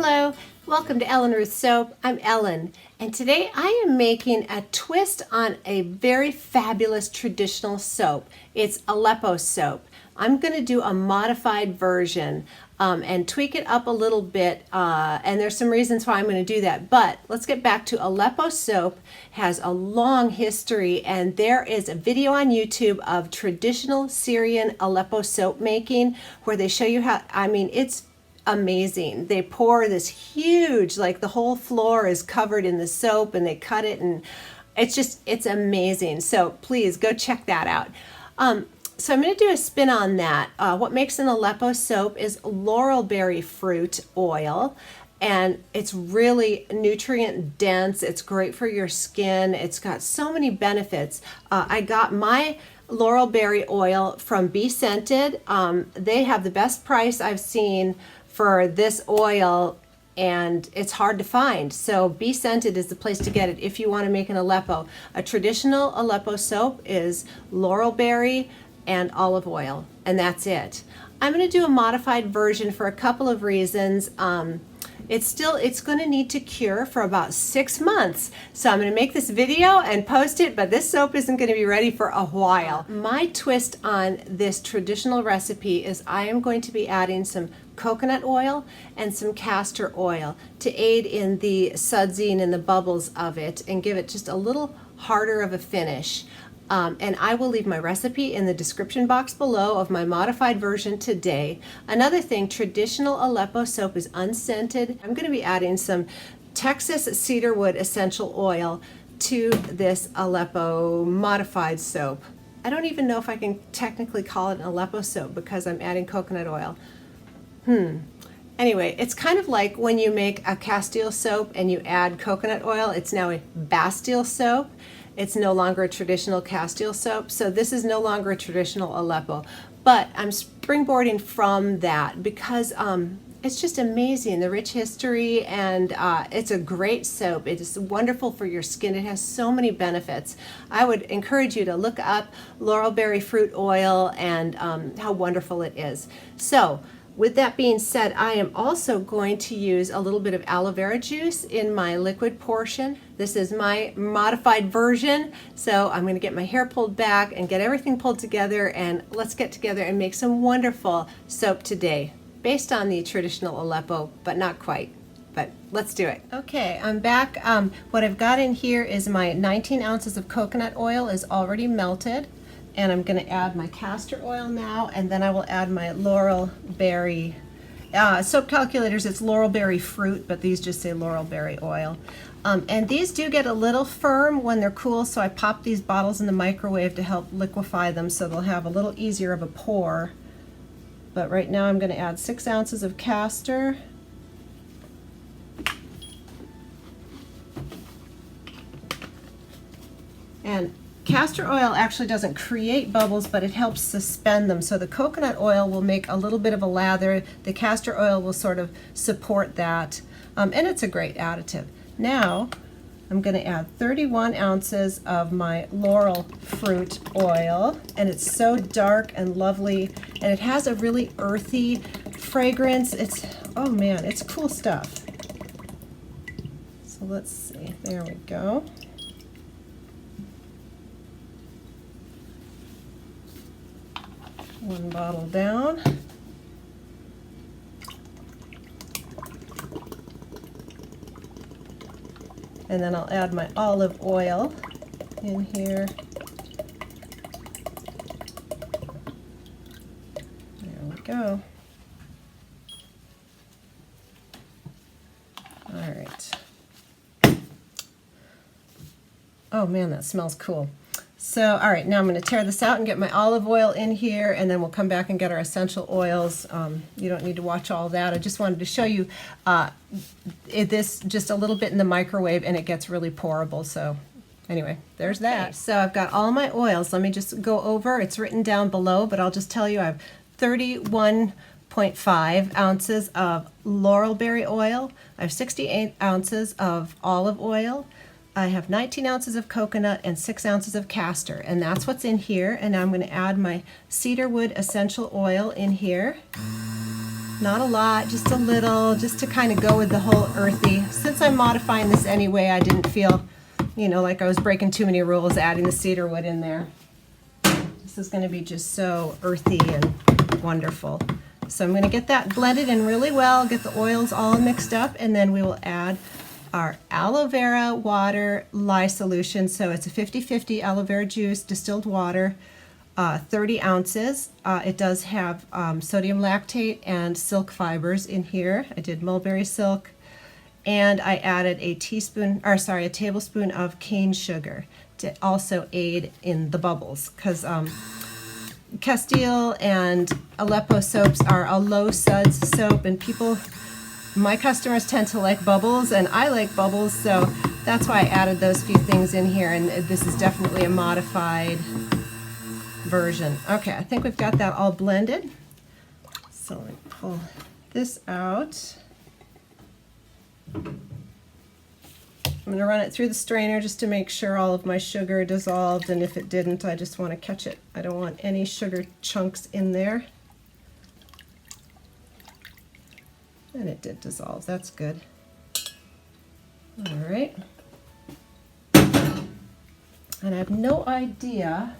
Hello, welcome to Ruth Soap. I'm Ellen, and today I am making a twist on a very fabulous traditional soap. It's Aleppo soap. I'm going to do a modified version and tweak it up a little bit, and there's some reasons why I'm going to do that. But let's get back to Aleppo soap. Has a long history, and there is a video on YouTube of traditional Syrian Aleppo soap making where they show you how, it's amazing. They pour this huge, like the whole floor is covered in the soap, and they cut it, and it's amazing. So please go check that out. So I'm going to do a spin on that. What makes an Aleppo soap is laurel berry fruit oil, and it's really nutrient dense. It's great for your skin. It's got so many benefits. I got my laurel berry oil from Be Scented. They have the best price I've seen for this oil, and it's hard to find. So Be Scented is the place to get it if you want to make an Aleppo. A traditional Aleppo soap is laurel berry and olive oil, and that's it. I'm going to do a modified version for a couple of reasons. It's going to need to cure for about 6 months. So I'm going to make this video and post it, but this soap isn't going to be ready for a while. My twist on this traditional recipe is I am going to be adding some coconut oil and some castor oil to aid in the sudsing and the bubbles of it and give it just a little harder of a finish. And I will leave my recipe in the description box below of my modified version today. Another thing, traditional Aleppo soap is unscented. I'm going to be adding some Texas cedarwood essential oil to this Aleppo modified soap. I don't even know if I can technically call it an Aleppo soap because I'm adding coconut oil. Anyway, it's kind of like when you make a Castile soap and you add coconut oil, it's now a Bastille soap. It's no longer a traditional Castile soap, so this is no longer a traditional Aleppo. But I'm springboarding from that because it's just amazing, the rich history, and it's a great soap. It is wonderful for your skin. It has so many benefits. I would encourage you to look up laurel berry fruit oil and how wonderful it is. So, with that being said, I am also going to use a little bit of aloe vera juice in my liquid portion. This is my modified version, so I'm going to get my hair pulled back and get everything pulled together, and let's get together and make some wonderful soap today based on the traditional Aleppo, but not quite. But let's do it. Okay, I'm back. What I've got in here is my 19 ounces of coconut oil is already melted. And I'm going to add my castor oil now, and then I will add my laurel berry. Soap calculators, it's laurel berry fruit, but these just say laurel berry oil. And these do get a little firm when they're cool, so I pop these bottles in the microwave to help liquefy them so they'll have a little easier of a pour. But right now I'm going to add 6 ounces of castor. And castor oil actually doesn't create bubbles, but it helps suspend them. So the coconut oil will make a little bit of a lather. The castor oil will sort of support that. And it's a great additive. Now, I'm going to add 31 ounces of my laurel fruit oil. And it's so dark and lovely. And it has a really earthy fragrance. Oh man, it's cool stuff. So let's see. There we go. One bottle down. And then I'll add my olive oil in here. There we go. All right. Oh man, that smells cool. So, all right, now I'm going to tear this out and get my olive oil in here, and then we'll come back and get our essential oils. You don't need to watch all that. I just wanted to show you this just a little bit in the microwave, and it gets really pourable. So anyway, there's that. Okay, so I've got all my oils. Let me just go over. It's written down below, but I'll just tell you I have 31.5 ounces of laurel berry oil. I have 68 ounces of olive oil. I have 19 ounces of coconut and 6 ounces of castor, and that's what's in here. And now I'm going to add my cedarwood essential oil in here. Not a lot, just a little, just to kind of go with the whole earthy. Since I'm modifying this anyway, I didn't feel, like I was breaking too many rules adding the cedarwood in there. This is going to be just so earthy and wonderful. So I'm going to get that blended in really well, get the oils all mixed up, and then we will add our aloe vera water lye solution. So it's a 50-50 aloe vera juice, distilled water, 30 ounces. It does have sodium lactate and silk fibers in here. I did mulberry silk, and I added a tablespoon of cane sugar to also aid in the bubbles, because Castor and Aleppo soaps are a low suds soap, and my customers tend to like bubbles, and I like bubbles, so that's why I added those few things in here, and this is definitely a modified version. Okay, I think we've got that all blended. So let me pull this out. I'm going to run it through the strainer just to make sure all of my sugar dissolved, and if it didn't, I just want to catch it. I don't want any sugar chunks in there. And it did dissolve, that's good. All right. And I have no idea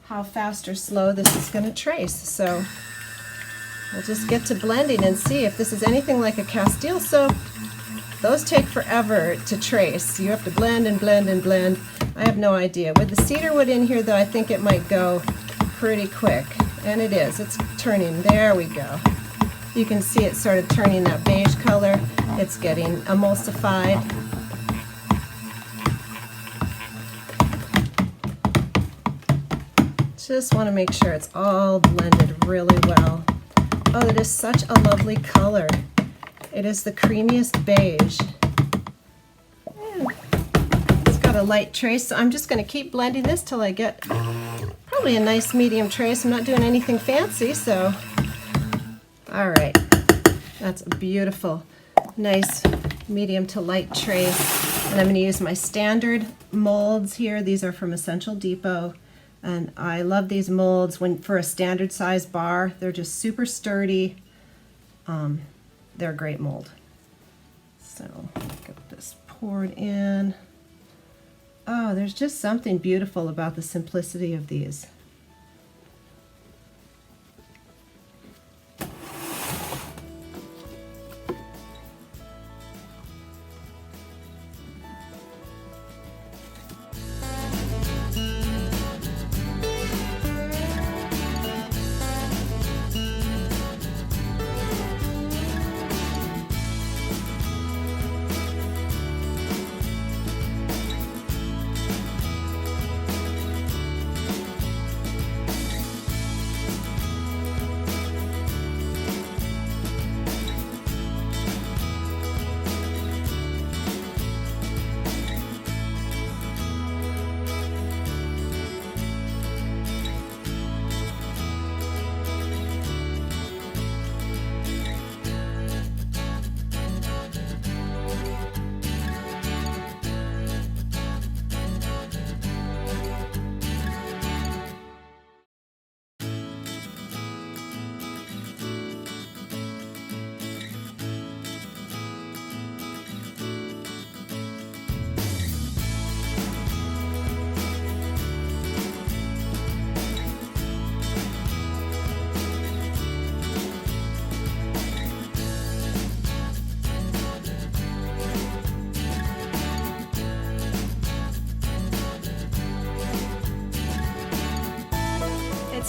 how fast or slow this is going to trace, so we'll just get to blending and see if this is anything like a Castile soap. Those take forever to trace. You have to blend and blend and blend. I have no idea. With the cedarwood in here, though, I think it might go pretty quick, and it is. It's turning. There we go. You can see it sort of turning that beige color. It's getting emulsified. Just want to make sure it's all blended really well. Oh, it is such a lovely color. It is the creamiest beige. And it's got a light trace, so I'm just going to keep blending this till I get probably a nice medium trace. I'm not doing anything fancy, so all right. That's a beautiful, nice medium to light trace. And I'm going to use my standard molds here. These are from Essential Depot. And I love these molds for a standard size bar. They're just super sturdy. They're a great mold. So get this poured in. Oh, there's just something beautiful about the simplicity of these.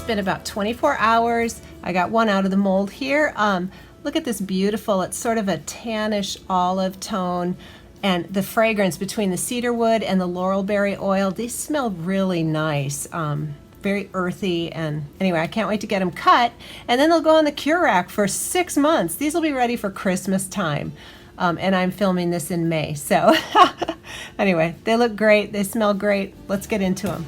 Been about 24 hours. I got one out of the mold here. Look at this beautiful, it's sort of a tannish olive tone, and the fragrance between the cedarwood and the laurel berry oil, these smell really nice. Very earthy, and anyway, I can't wait to get them cut, and then they'll go on the cure rack for 6 months. These will be ready for Christmas time, and I'm filming this in May, so anyway, they look great, they smell great. Let's get into them.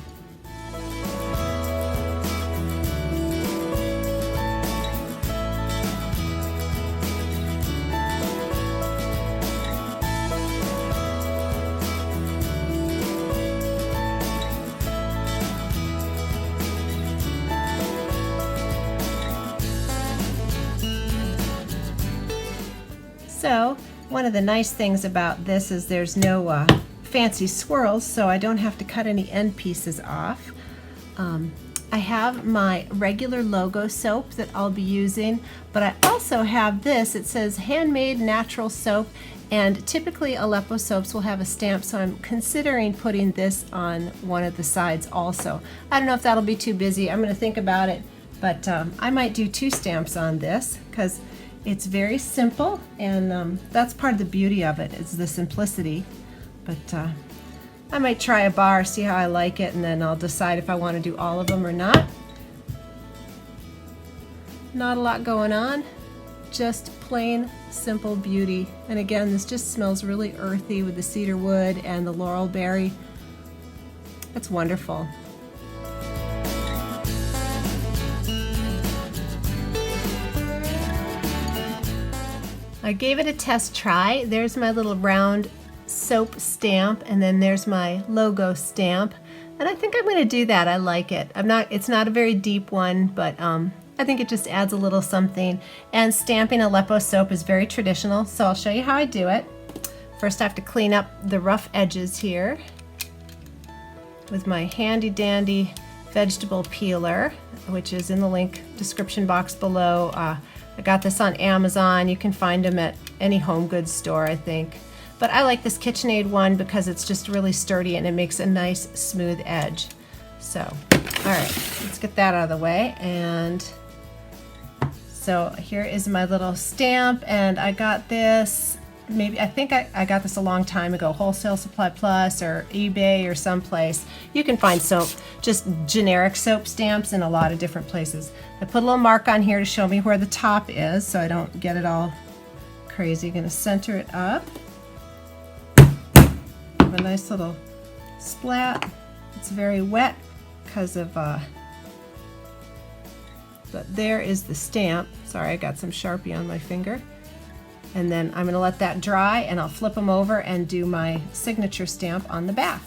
So one of the nice things about this is there's no fancy swirls, so I don't have to cut any end pieces off. I have my regular logo soap that I'll be using, but I also have this. It says handmade natural soap, and typically Aleppo soaps will have a stamp, so I'm considering putting this on one of the sides also. I don't know if that'll be too busy. I'm going to think about it, but I might do 2 stamps on this because it's very simple, and that's part of the beauty of it, is the simplicity. But I might try a bar, see how I like it, and then I'll decide if I want to do all of them or not. Not a lot going on, just plain simple beauty. And again, this just smells really earthy with the cedarwood and the laurel berry. It's wonderful. I gave it a test try. There's my little round soap stamp, and then there's my logo stamp, and I think I'm going to do that. I like it. It's not a very deep one, but I think it just adds a little something. And stamping Aleppo soap is very traditional, so I'll show you how I do it. First I have to clean up the rough edges here with my handy dandy vegetable peeler, which is in the link description box below. I got this on Amazon. You can find them at any home goods store, I think. But I like this KitchenAid one because it's just really sturdy and it makes a nice smooth edge. So, all right, let's get that out of the way. And so here is my little stamp, and I got this, I think I got this a long time ago, Wholesale Supply Plus or eBay or someplace. You can find soap, just generic soap stamps in a lot of different places. I put a little mark on here to show me where the top is so I don't get it all crazy. I'm gonna center it up. A nice little splat. It's very wet because of but there is the stamp. Sorry, I got some Sharpie on my finger. And then I'm going to let that dry, and I'll flip them over and do my signature stamp on the back.